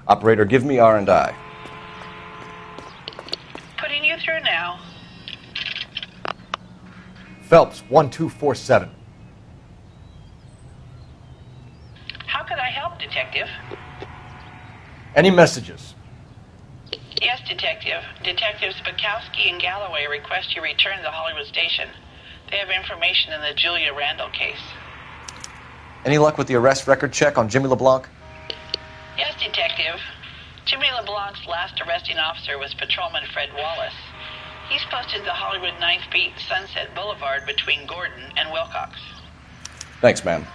Operator, give me R&I. Putting you through now. Phelps, 1247. How could I help, Detective? Any messages? Yes, Detective. Detectives Bukowski and Galloway request you return to the Hollywood station. They have information in the Julia Randall case. Any luck with the arrest record check on Jimmy LeBlanc? Yes, Detective. Jimmy LeBlanc's last arresting officer was Patrolman Fred Wallace. He's posted the Hollywood 9th Beat Sunset Boulevard between Gordon and Wilcox. Thanks, ma'am.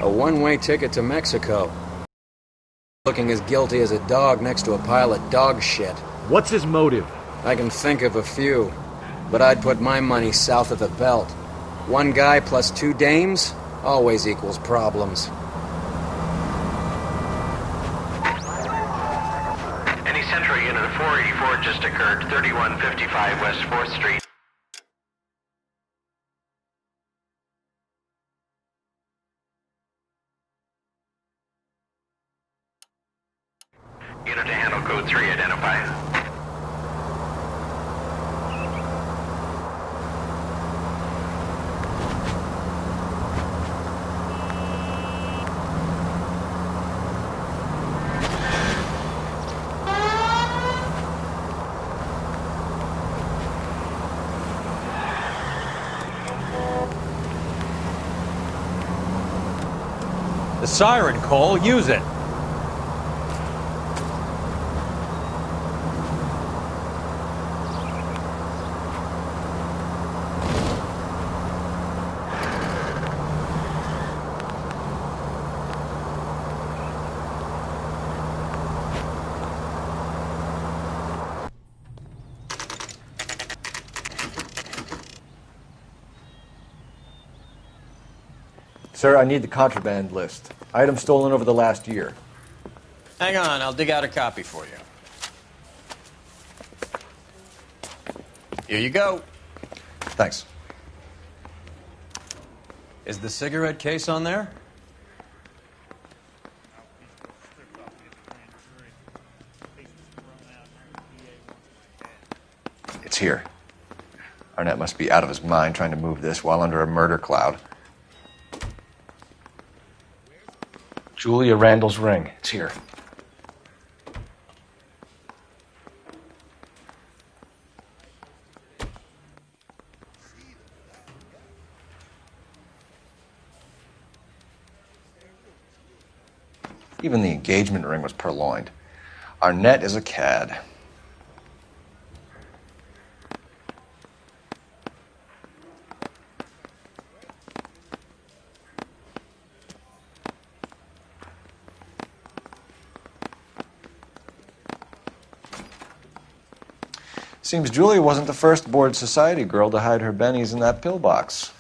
A one-way ticket to Mexico. Looking as guilty as a dog next to a pile of dog shit. What's his motive? I can think of a few, but I'd put my money south of the belt. One guy plus two dames always equals problems. Any Central Unit of 484 just occurred, 3155 West 4th Street. Unit to handle code 3, identify. The siren call, use it. Sir, I need the contraband list. Items stolen over the last year. Hang on, I'll dig out a copy for you. Here you go. Thanks. Is the cigarette case on there? It's here. Arnett must be out of his mind trying to move this while under a murder cloud. Julia Randall's ring. It's here. Even the engagement ring was purloined. Arnett is a cad. Seems Julia wasn't the first bored society girl to hide her bennies in that pillbox.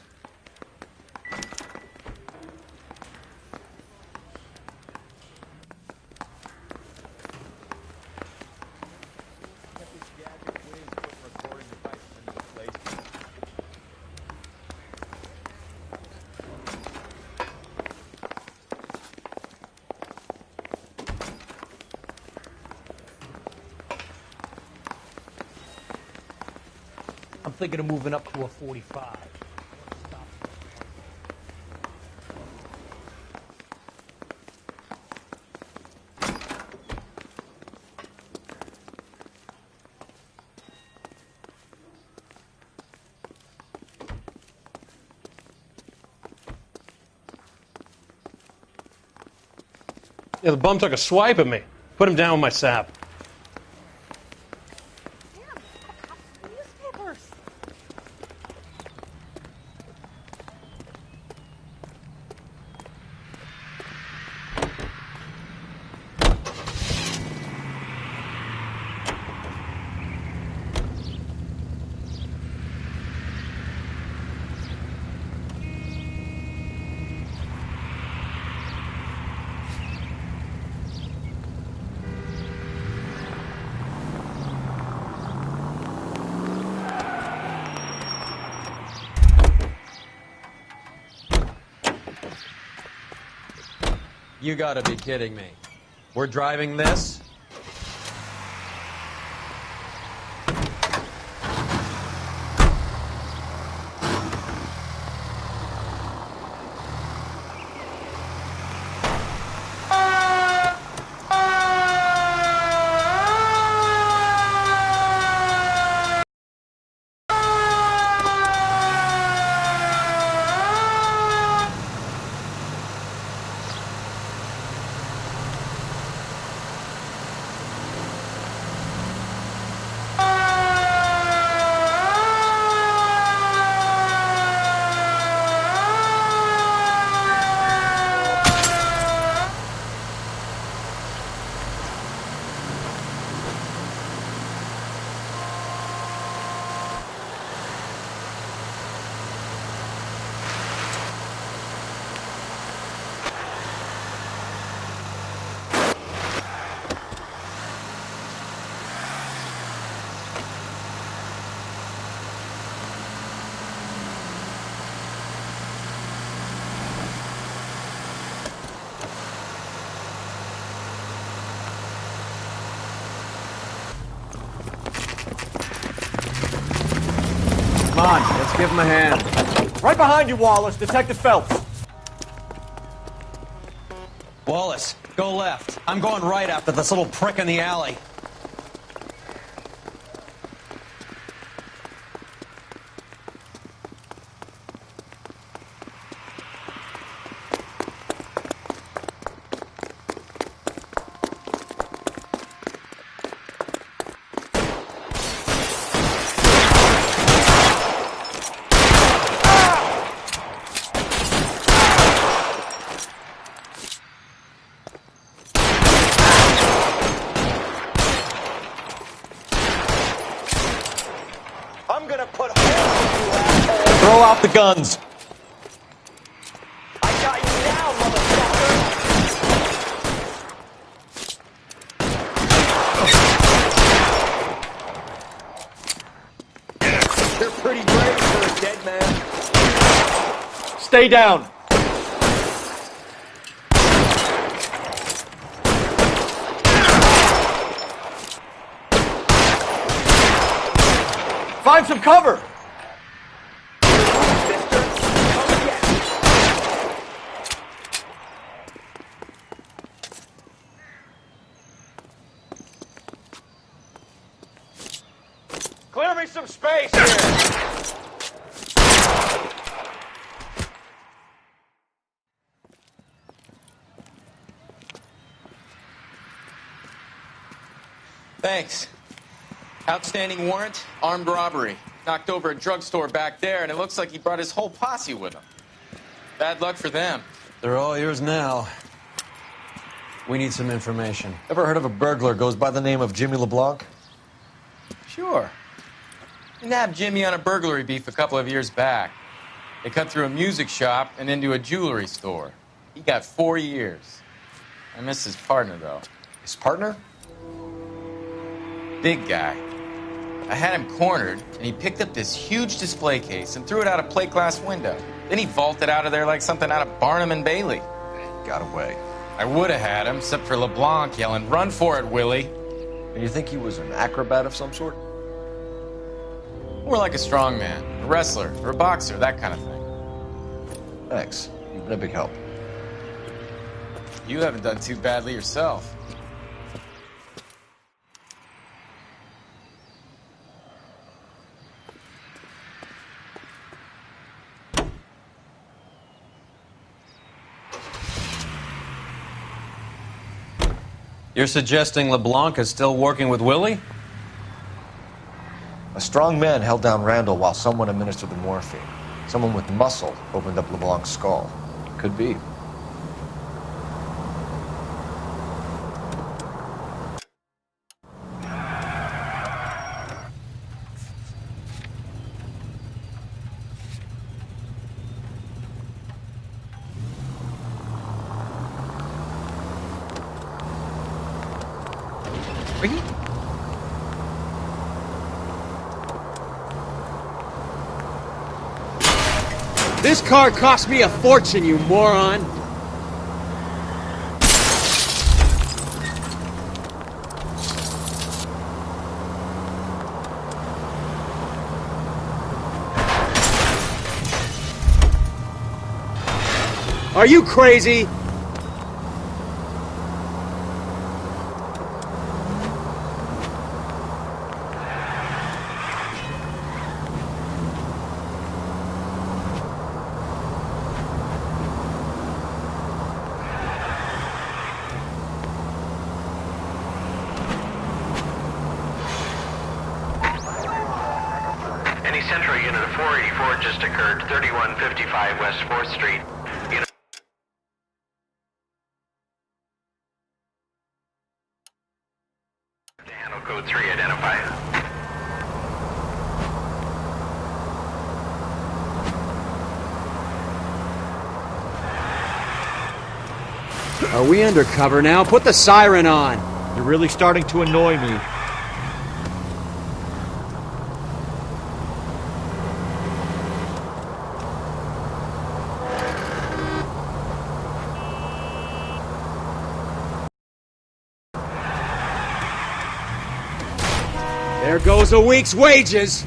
thinking of moving up to a 45. Yeah, the bum took a swipe at me. Put him down with my sap. Newspapers. You gotta be kidding me. We're driving this? Come on, let's give him a hand. Right behind you, Wallace. Detective Phelps. Wallace, go left. I'm going right after this little prick in the alley. I'm gonna put holes in you, asshole. Throw out the guns. I got you now, motherfucker. You're pretty brave for a dead man. Stay down. Find some cover! Clear me some space here! Thanks. Outstanding warrant, armed robbery. Knocked over a drugstore back there, and it looks like he brought his whole posse with him. Bad luck for them. They're all yours now. We need some information. Ever heard of a burglar goes by the name of Jimmy LeBlanc? Sure. We nabbed Jimmy on a burglary beef a couple of years back. They cut through a music shop and into a jewelry store. He got 4 years. I miss his partner, though. His partner? Big guy. I had him cornered, and he picked up this huge display case and threw it out a plate glass window. Then he vaulted out of there like something out of Barnum and Bailey. Got away. I would have had him, except for LeBlanc yelling, "Run for it, Willie!" And you think he was an acrobat of some sort? More like a strongman, a wrestler, or a boxer, that kind of thing. Thanks. You've been a big help. You haven't done too badly yourself. You're suggesting LeBlanc is still working with Willie? A strong man held down Randall while someone administered the morphine. Someone with muscle opened up LeBlanc's skull. Could be. This car cost me a fortune, you moron! Are you crazy? Any Central unit of 484 just occurred, 3155 West 4th Street. Unit to handle code 3, identify. Are we undercover now? Put the siren on! You're really starting to annoy me. There goes a week's wages!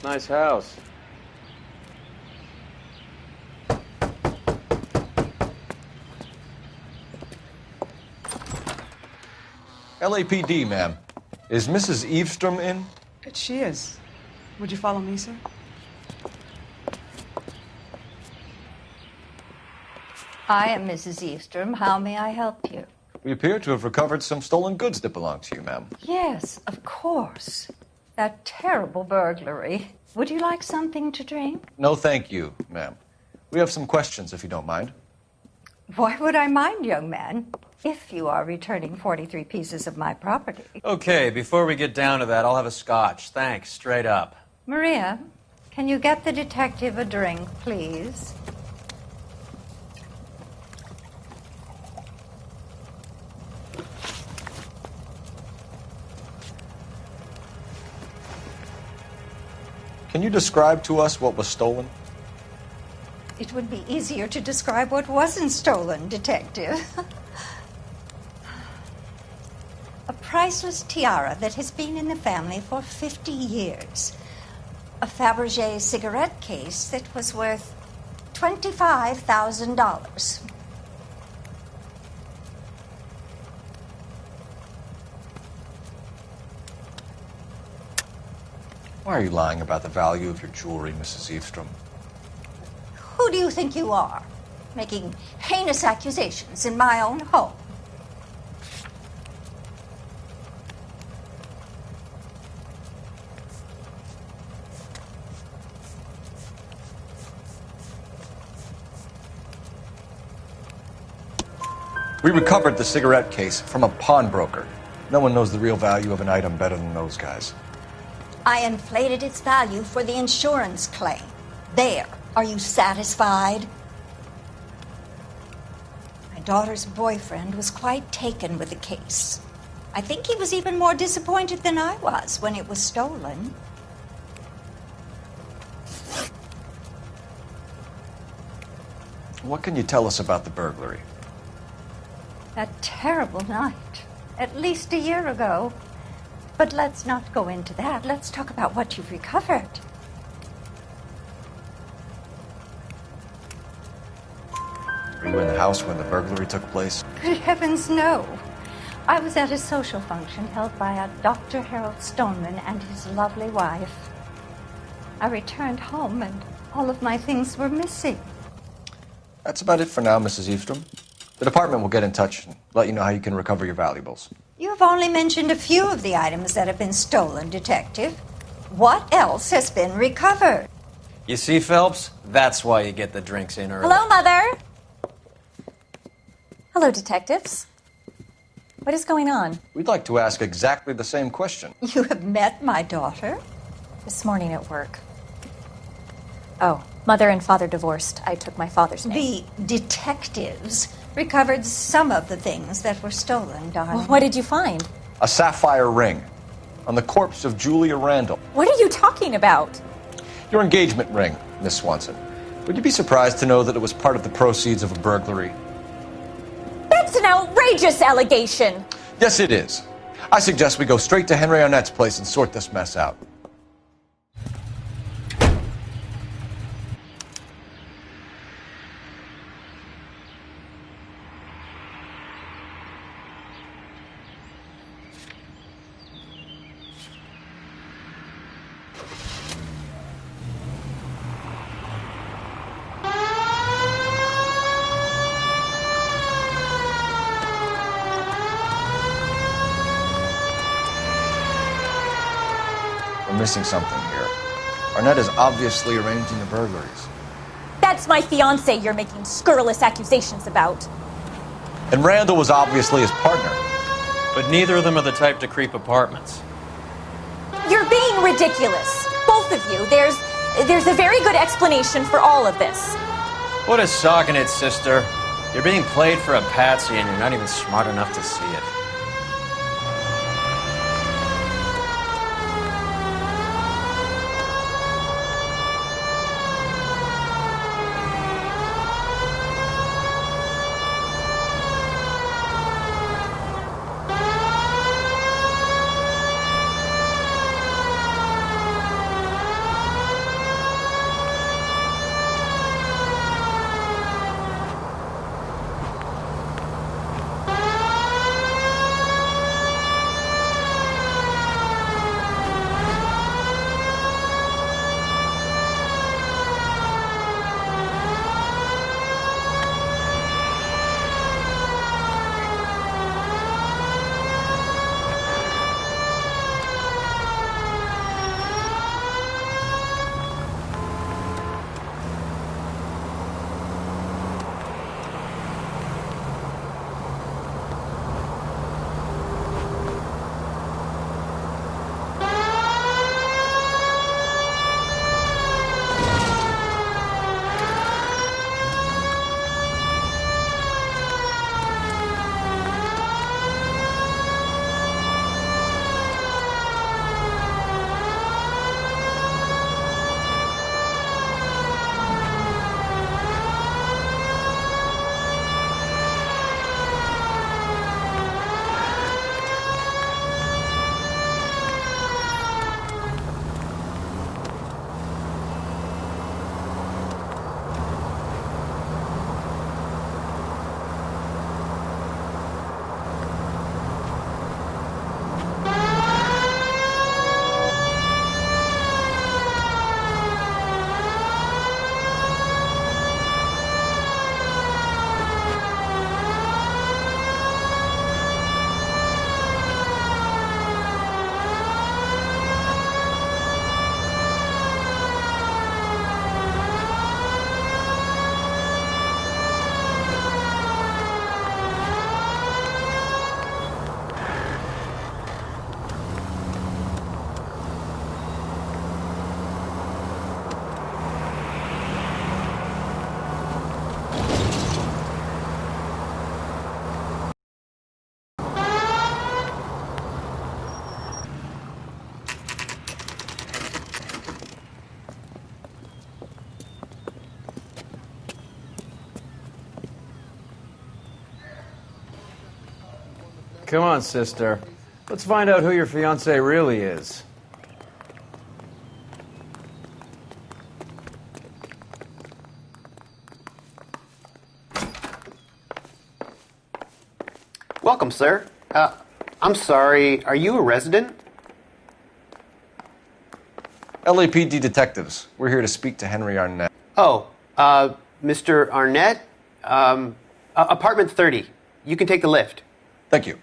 Nice house. LAPD, ma'am. Is Mrs. Eavestrom in? She is. Would you follow me, sir? I am Mrs. Eavestrom. How may I help you? We appear to have recovered some stolen goods that belong to you, ma'am. Yes, of course. That terrible burglary. Would you like something to drink? No, thank you, ma'am. We have some questions, if you don't mind. Why would I mind, young man, if you are returning 43 pieces of my property? Okay, before we get down to that, I'll have a scotch. Thanks, straight up. Maria, can you get the detective a drink, please? Can you describe to us what was stolen? It would be easier to describe what wasn't stolen, Detective. A priceless tiara that has been in the family for 50 years. A Fabergé cigarette case that was worth $25,000. Why are you lying about the value of your jewelry, Mrs. Eavestrom? Who do you think you are, making heinous accusations in my own home? We recovered the cigarette case from a pawnbroker. No one knows the real value of an item better than those guys. I inflated its value for the insurance claim. There. Are you satisfied? My daughter's boyfriend was quite taken with the case. I think he was even more disappointed than I was when it was stolen. What can you tell us about the burglary? That terrible night, at least a year ago. But let's not go into that. Let's talk about what you've recovered. Were you in the house when the burglary took place? Good heavens, no. I was at a social function held by a Dr. Harold Stoneman and his lovely wife. I returned home and all of my things were missing. That's about it for now, Mrs. Eastrom. The department will get in touch and let you know how you can recover your valuables. You have only mentioned a few of the items that have been stolen, Detective. What else has been recovered? You see, Phelps? That's why you get the drinks in early. Hello, Mother. Hello, detectives. What is going on? We'd like to ask exactly the same question. You have met my daughter? This morning at work. Oh, Mother and Father divorced. I took my father's name. The detectives recovered some of the things that were stolen, darling. Well, what did you find? A sapphire ring on the corpse of Julia Randall. What are you talking about? Your engagement ring, Miss Swanson. Would you be surprised to know that it was part of the proceeds of a burglary? That's an outrageous allegation! Yes, it is. I suggest we go straight to Henry Arnett's place and sort this mess out. We're missing something here. Arnett is obviously arranging the burglaries. That's my fiancé you're making scurrilous accusations about. And Randall was obviously his partner. But neither of them are the type to creep apartments. You're being ridiculous. Both of you. There's a very good explanation for all of this. What is sogging it, sister? You're being played for a patsy and you're not even smart enough to see it. come on, sister. Let's find out who your fiancé really is. Welcome, sir. I'm sorry, are you a resident? LAPD detectives. We're here to speak to Henry Arnett. Oh, Mr. Arnett? Apartment 30. You can take the lift. Thank you.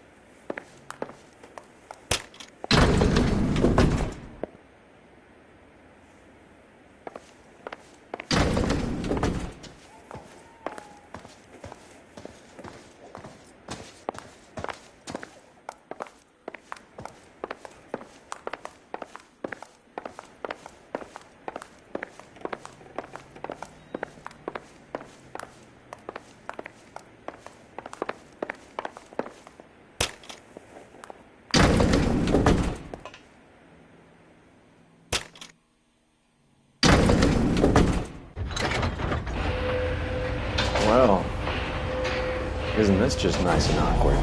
Well, isn't this just nice and awkward?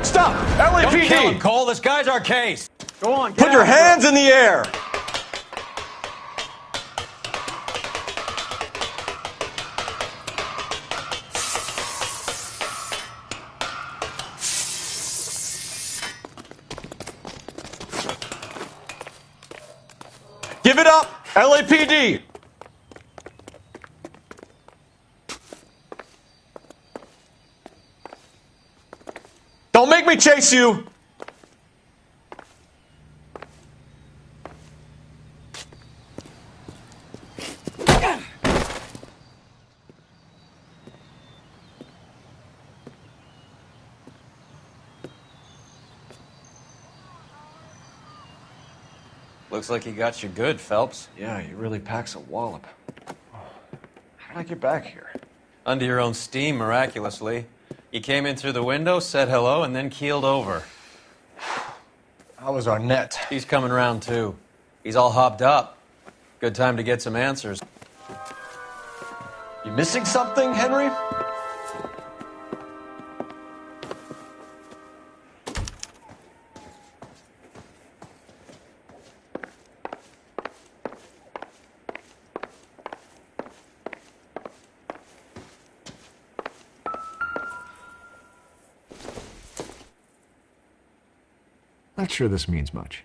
Stop! Don't kill him, LAPD! Cole. This guy's our case. Go on, get Put your after him. hands in the air! Give it up! LAPD! Don't make me chase you! Looks like he got you good, Phelps. Yeah, he really packs a wallop. How did I get back here? Under your own steam, miraculously. You came in through the window, said hello, and then keeled over. How was Arnett? He's coming round, too. He's all hopped up. Good time to get some answers. You missing something, Henry? Not sure this means much.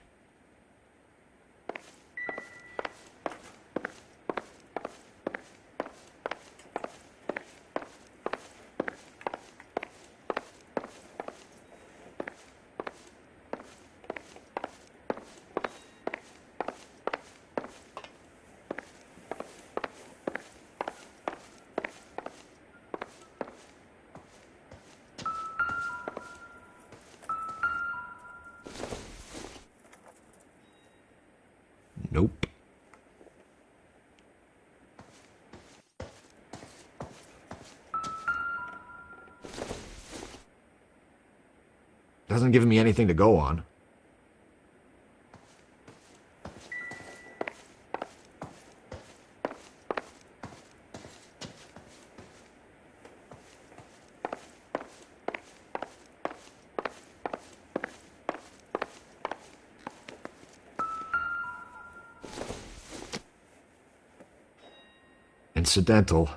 Nope. Doesn't give me anything to go on. Incidental.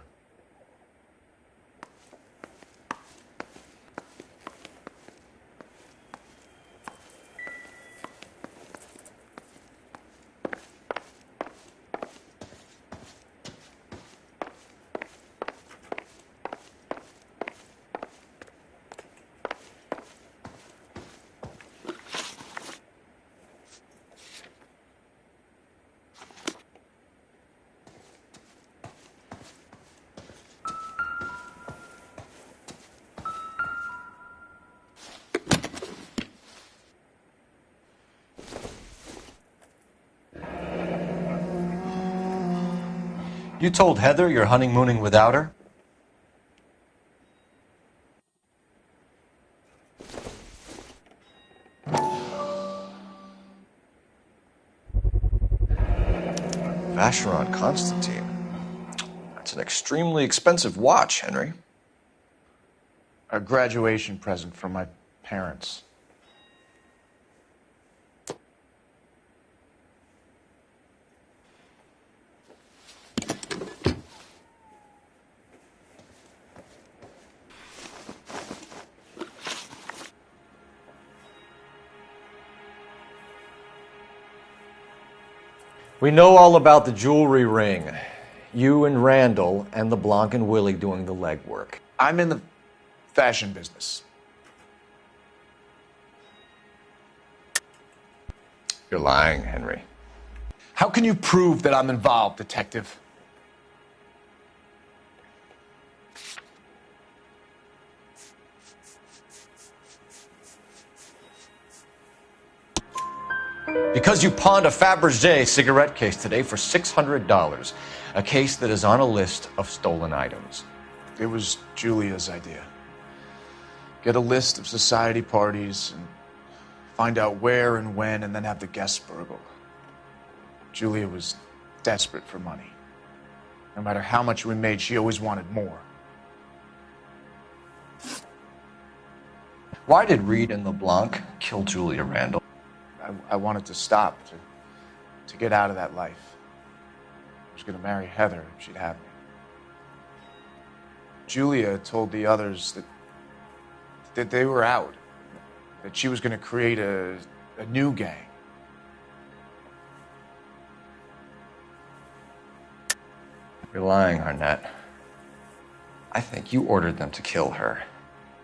You told Heather you're honeymooning without her? Vacheron Constantine. That's an extremely expensive watch, Henry. A graduation present from my parents. We know all about the jewelry ring. You and Randall and LeBlanc and Willie doing the legwork. I'm in the fashion business. You're lying, Henry. How can you prove that I'm involved, Detective? Because you pawned a Fabergé cigarette case today for $600. A case that is on a list of stolen items. It was Julia's idea. Get a list of society parties and find out where and when and then have the guests burgled. Julia was desperate for money. No matter how much we made, she always wanted more. Why did Reed and LeBlanc kill Julia Randall? I wanted to stop, to get out of that life. I was going to marry Heather if she'd have me. Julia told the others that they were out, that she was going to create a new gang. You're lying, Arnett. I think you ordered them to kill her.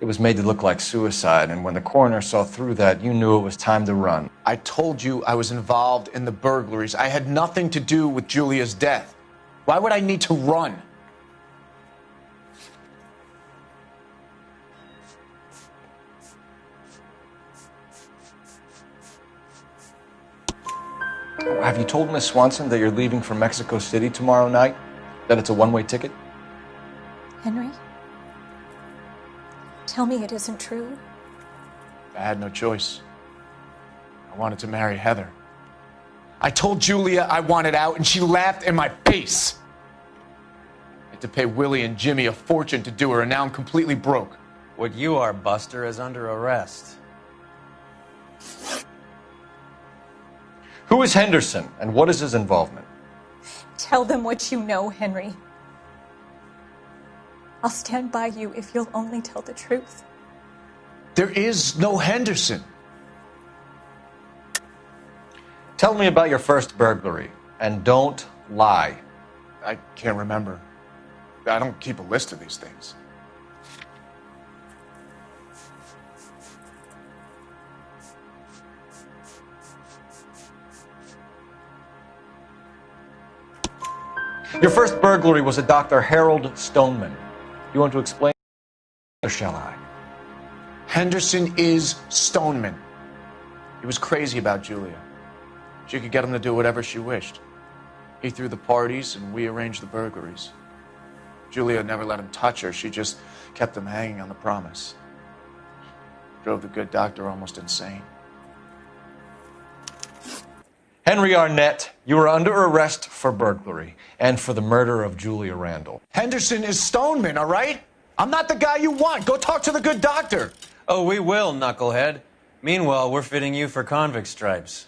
It was made to look like suicide, and when the coroner saw through that, you knew it was time to run. I told you I was involved in the burglaries. I had nothing to do with Julia's death. Why would I need to run? Have you told Miss Swanson that you're leaving for Mexico City tomorrow night? That it's a one-way ticket? Henry? Tell me it isn't true. I had no choice. I wanted to marry Heather. I told Julia I wanted out, and she laughed in my face. I had to pay Willie and Jimmy a fortune to do her, and now I'm completely broke. What you are, Buster, is under arrest. Who is Henderson, and what is his involvement? Tell them what you know, Henry. I'll stand by you if you'll only tell the truth. There is no Henderson. Tell me about your first burglary, and don't lie. I can't remember. I don't keep a list of these things. Your first burglary was a Dr. Harold Stoneman. You want to explain, or shall I? Henderson is Stoneman. He was crazy about Julia. She could get him to do whatever she wished. He threw the parties, and we arranged the burglaries. Julia never let him touch her. She just kept him hanging on the promise. Drove the good doctor almost insane. Henry Arnett, you are under arrest for burglary and for the murder of Julia Randall. Henderson is Stoneman, all right? I'm not the guy you want. Go talk to the good doctor. Oh, we will, knucklehead. Meanwhile, we're fitting you for convict stripes.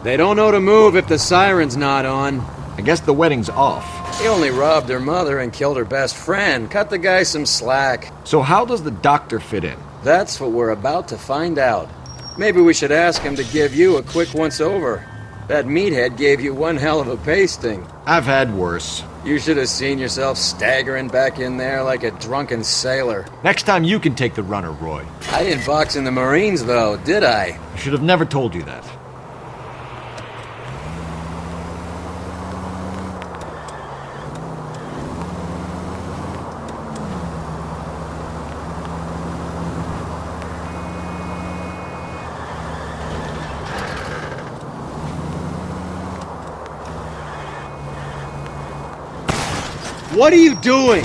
They don't know to move if the siren's not on. I guess the wedding's off. He only robbed her mother and killed her best friend. Cut the guy some slack. So how does the doctor fit in? That's what we're about to find out. Maybe we should ask him to give you a quick once-over. That meathead gave you one hell of a pasting. I've had worse. You should have seen yourself staggering back in there like a drunken sailor. Next time you can take the runner, Roy. I didn't box in the Marines, though, did I? I should have never told you that. What are you doing?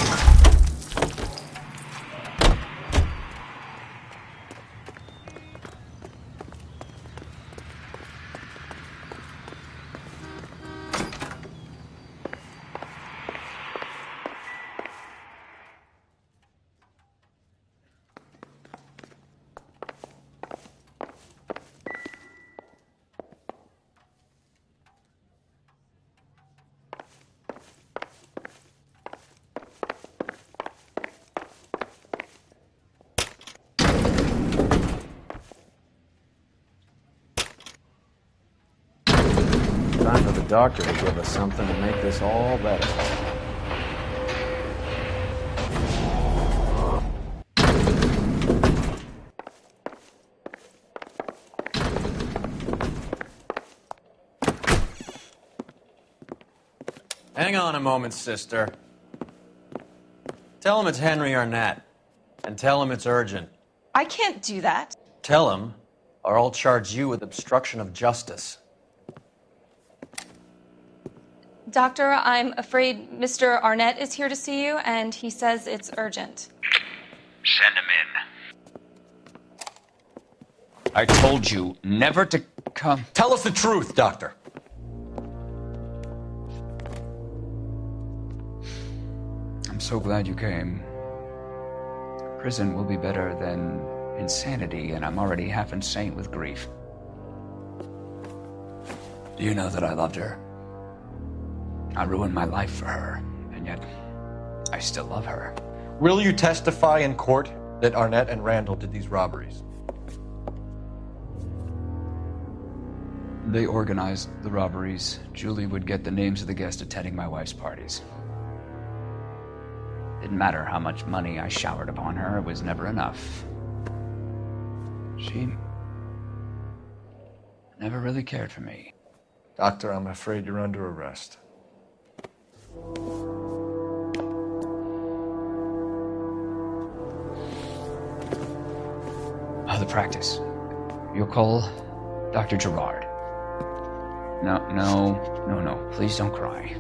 Time for the doctor to give us something to make this all better. Hang on a moment, sister. Tell him it's Henry Arnett. And tell him it's urgent. I can't do that. Tell him, or I'll charge you with obstruction of justice. Doctor, I'm afraid Mr. Arnett is here to see you, and he says it's urgent. Send him in. I told you never to come. Tell us the truth, Doctor. I'm so glad you came. Prison will be better than insanity, and I'm already half insane with grief. Do you know that I loved her? I ruined my life for her, and yet I still love her. Will you testify in court that Arnett and Randall did these robberies? They organized the robberies. Julie would get the names of the guests attending my wife's parties. Didn't matter how much money I showered upon her, it was never enough. She never really cared for me. Doctor, I'm afraid you're under arrest. The practice. You'll call Dr. Gerard. No. Please don't cry.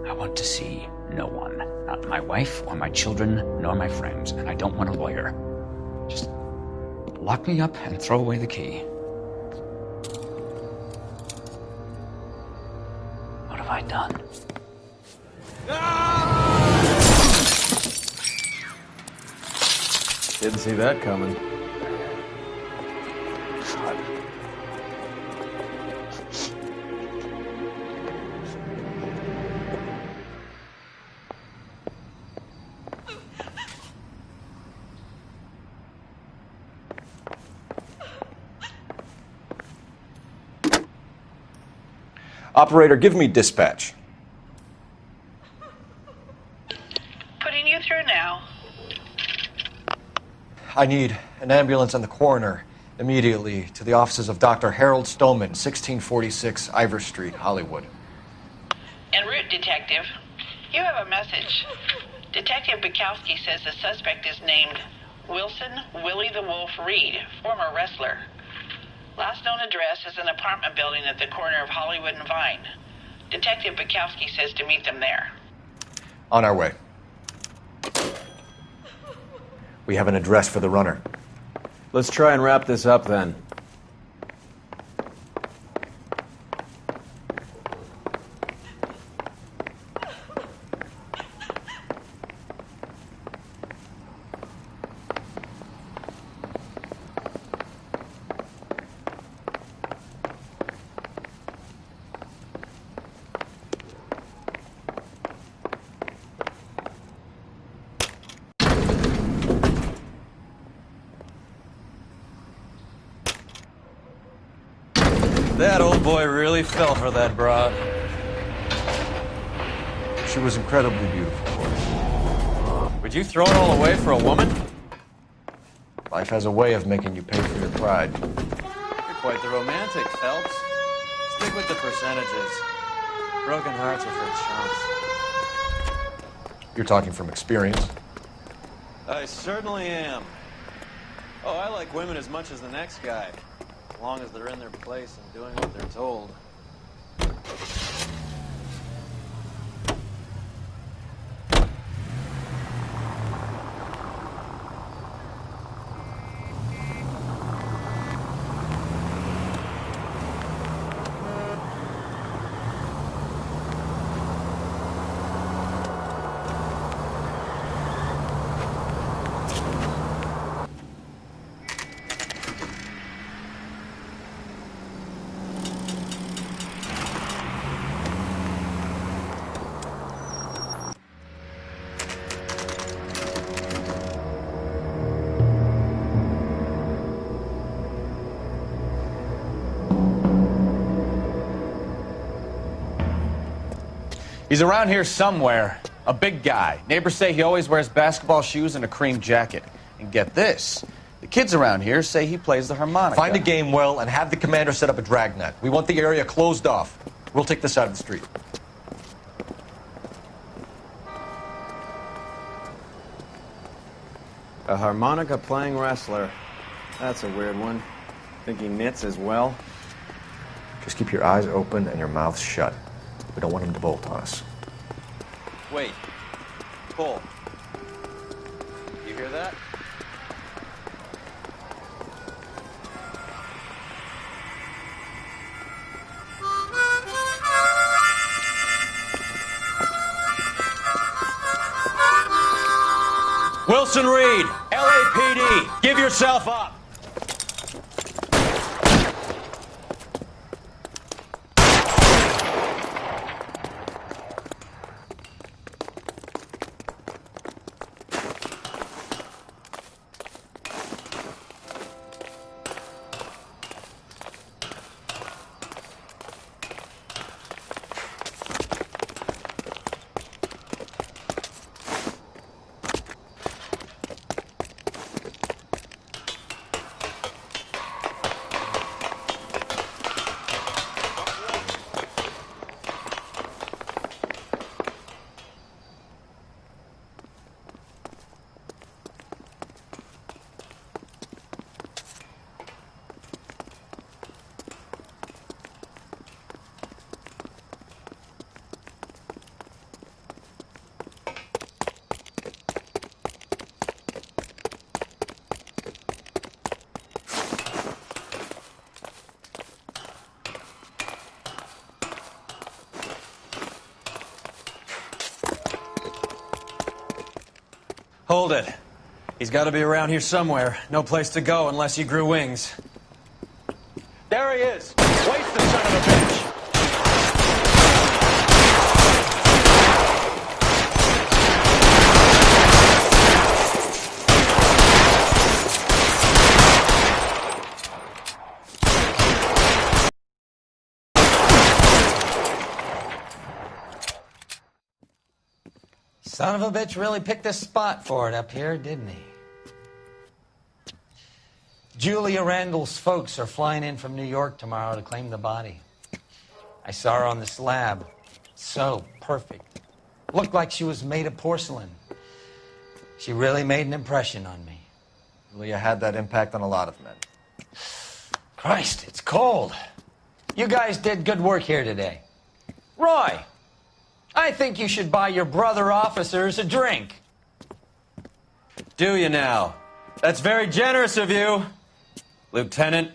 I want to see no one. Not my wife or my children, nor my friends. And I don't want a lawyer. Just lock me up and throw away the key. What have I done? Didn't see that coming. Operator, give me dispatch. Putting you through now. I need an ambulance and the coroner immediately to the offices of Dr. Harold Stoneman, 1646 Ivor Street, Hollywood. En route, Detective. You have a message. Detective Bukowski says the suspect is named Wilson Willie the Wolf Reed, former wrestler. Last known address is an apartment building at the corner of Hollywood and Vine. Detective Bukowski says to meet them there. On our way. We have an address for the runner. Let's try and wrap this up then. That old boy really fell for that broad. She was incredibly beautiful. Would you throw it all away for a woman? Life has a way of making you pay for your pride. You're quite the romantic, Phelps. Stick with the percentages. Broken hearts are for chumps. You're talking from experience. I certainly am. Oh, I like women as much as the next guy. As long as they're in their place and doing what they're told. He's around here somewhere. A big guy. Neighbors say he always wears basketball shoes and a cream jacket. And get this. The kids around here say he plays the harmonica. Find a game well and have the commander set up a dragnet. We want the area closed off. We'll take this side of the street. A harmonica playing wrestler. That's a weird one. Think he knits as well? Just keep your eyes open and your mouth shut. We don't want him to bolt on us. Wait. Pull. You hear that? Wilson Reed, LAPD, give yourself up. Hold it. He's got to be around here somewhere. No place to go unless he grew wings. There he is. Waste the son of a bitch. Son of a bitch really picked a spot for it up here, didn't he? Julia Randall's folks are flying in from New York tomorrow to claim the body. I saw her on the slab. So perfect. Looked like she was made of porcelain. She really made an impression on me. Julia had that impact on a lot of men. Christ, it's cold. You guys did good work here today. Roy, I think you should buy your brother officers a drink. Do you now? That's very generous of you, Lieutenant.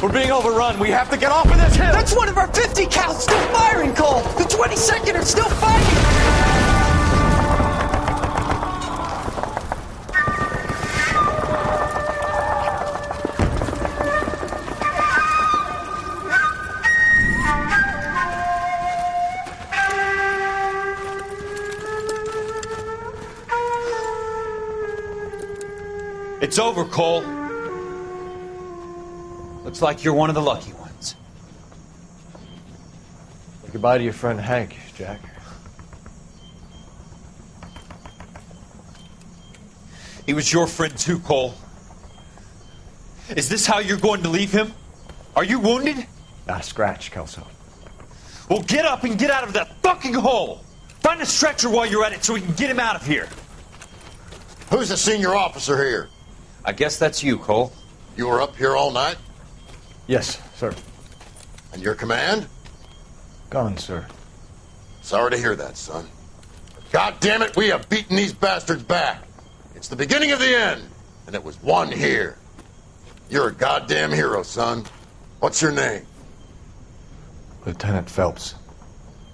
We're being overrun. We have to get off of this hill. That's one of our 50 cals still firing, Cole. The 22nd are still fighting. It's over, Cole. Looks like you're one of the lucky ones. Goodbye to your friend Hank, Jack. He was your friend too, Cole. Is this how you're going to leave him? Are you wounded? Not a scratch, Kelso. Well, get up and get out of that fucking hole! Find a stretcher while you're at it so we can get him out of here. Who's the senior officer here? I guess that's you, Cole. You were up here all night? Yes, sir. And your command? Gone, sir. Sorry to hear that, son. God damn it, we have beaten these bastards back. It's the beginning of the end, and it was one here. You're a goddamn hero, son. What's your name? Lieutenant Phelps,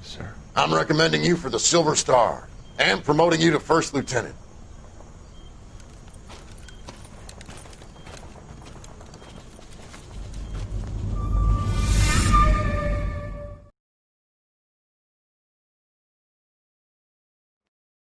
sir. I'm recommending you for the Silver Star and promoting you to first lieutenant.